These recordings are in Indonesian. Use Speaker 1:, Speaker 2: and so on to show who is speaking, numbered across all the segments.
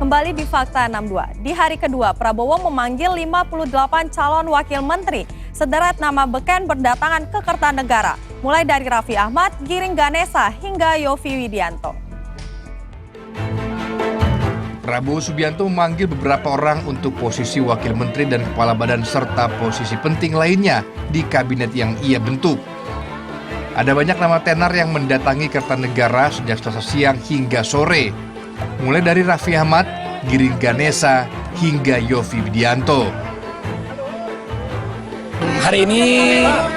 Speaker 1: Kembali di Fakta 62. Di hari kedua, Prabowo memanggil 58 calon wakil menteri. Sederet nama beken berdatangan ke Kertanegara, mulai dari Raffi Ahmad, Giring Ganesa, hingga Yovie Widianto.
Speaker 2: Prabowo Subianto memanggil beberapa orang untuk posisi wakil menteri dan kepala badan serta posisi penting lainnya di kabinet yang ia bentuk. Ada banyak nama tenar yang mendatangi Kertanegara sejak Selasa siang hingga sore. Mulai dari Raffi Ahmad, Giring Ganesa, hingga Yovie Widianto.
Speaker 3: Hari ini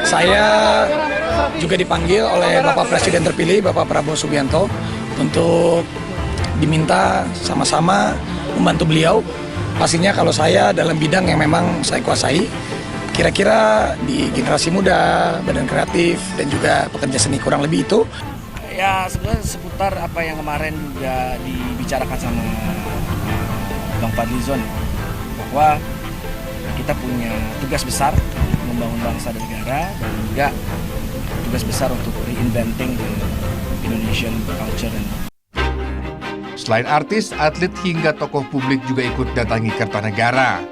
Speaker 3: saya juga dipanggil oleh Bapak Presiden terpilih, Bapak Prabowo Subianto, untuk diminta sama-sama membantu beliau. Pastinya kalau saya dalam bidang yang memang saya kuasai, kira-kira di generasi muda, badan kreatif, dan juga pekerja seni kurang lebih itu.
Speaker 4: Ya sebenarnya seputar apa yang kemarin juga dibicarakan sama Bang Fadlizon, bahwa kita punya tugas besar membangun bangsa dan negara, dan juga tugas besar untuk reinventing the Indonesian culture.
Speaker 2: Selain artis, atlet hingga tokoh publik juga ikut datangi Kertanegara.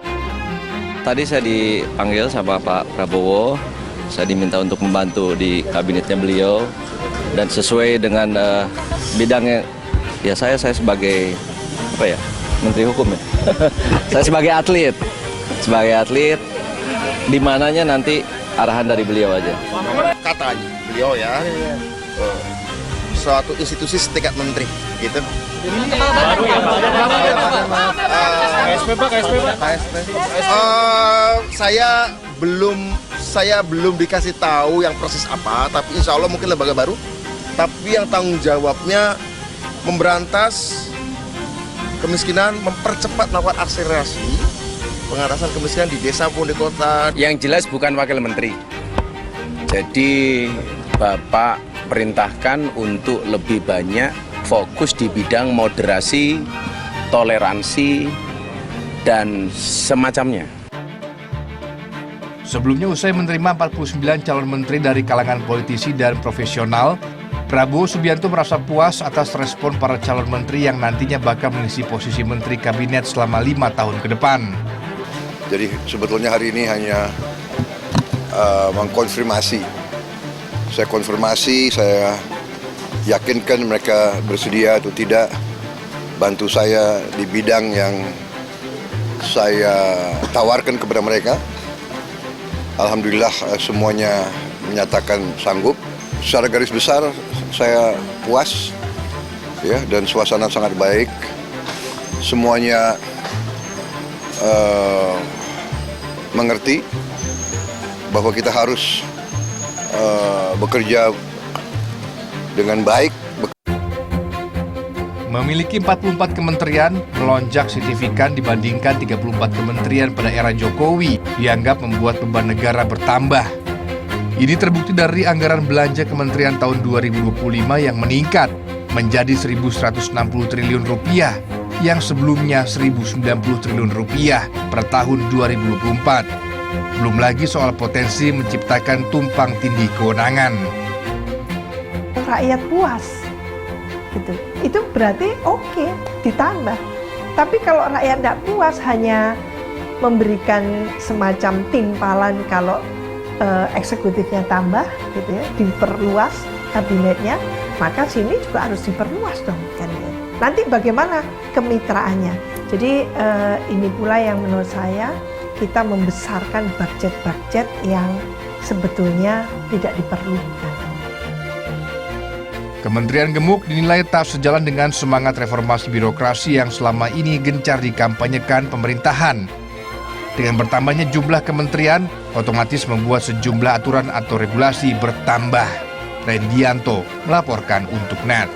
Speaker 5: Tadi saya dipanggil sama Pak Prabowo, saya diminta untuk membantu di kabinetnya beliau, dan sesuai dengan bidangnya, ya saya sebagai Menteri Hukum ya. Saya sebagai atlet, di mananya nanti arahan dari beliau aja.
Speaker 6: Katanya beliau ya, suatu institusi setingkat menteri, gitu. Saya belum dikasih tahu yang proses apa, tapi insya Allah mungkin lembaga baru. Tapi yang tanggung jawabnya memberantas kemiskinan, mempercepat melakukan akselerasi pengatasan kemiskinan di desa maupun di kota.
Speaker 7: Yang jelas bukan wakil menteri. Jadi Bapak perintahkan untuk lebih banyak fokus di bidang moderasi, toleransi, dan semacamnya.
Speaker 2: Sebelumnya usai menerima 49 calon menteri dari kalangan politisi dan profesional, Prabowo Subianto merasa puas atas respon para calon menteri yang nantinya bakal mengisi posisi menteri kabinet selama 5 tahun ke depan.
Speaker 8: Jadi sebetulnya hari ini hanya mengkonfirmasi. Saya konfirmasi, saya yakinkan mereka bersedia atau tidak bantu saya di bidang yang saya tawarkan kepada mereka. Alhamdulillah semuanya menyatakan sanggup. Secara garis besar saya puas ya, dan suasana sangat baik. Semuanya mengerti bahwa kita harus bekerja dengan baik.
Speaker 2: Memiliki 44 kementerian, melonjak signifikan dibandingkan 34 kementerian pada era Jokowi, dianggap membuat beban negara bertambah. Ini terbukti dari anggaran belanja kementerian tahun 2025 yang meningkat menjadi 1.160 triliun rupiah, yang sebelumnya 1.090 triliun rupiah per tahun 2024. Belum lagi soal potensi menciptakan tumpang tindih kewenangan.
Speaker 9: Rakyat puas, gitu. Itu berarti oke, ditambah. Tapi kalau rakyat tidak puas hanya memberikan semacam timpalan kalau eksekutifnya tambah, gitu ya, diperluas kabinetnya, maka sini juga harus diperluas dong, kan ya. Nanti bagaimana kemitraannya? Jadi ini pula yang menurut saya kita membesarkan budget-budget yang sebetulnya tidak diperlukan.
Speaker 2: Kementerian Gemuk dinilai tak sejalan dengan semangat reformasi birokrasi yang selama ini gencar dikampanyekan pemerintahan. Dengan bertambahnya jumlah kementerian, otomatis membuat sejumlah aturan atau regulasi bertambah. Rendianto melaporkan untuk NET.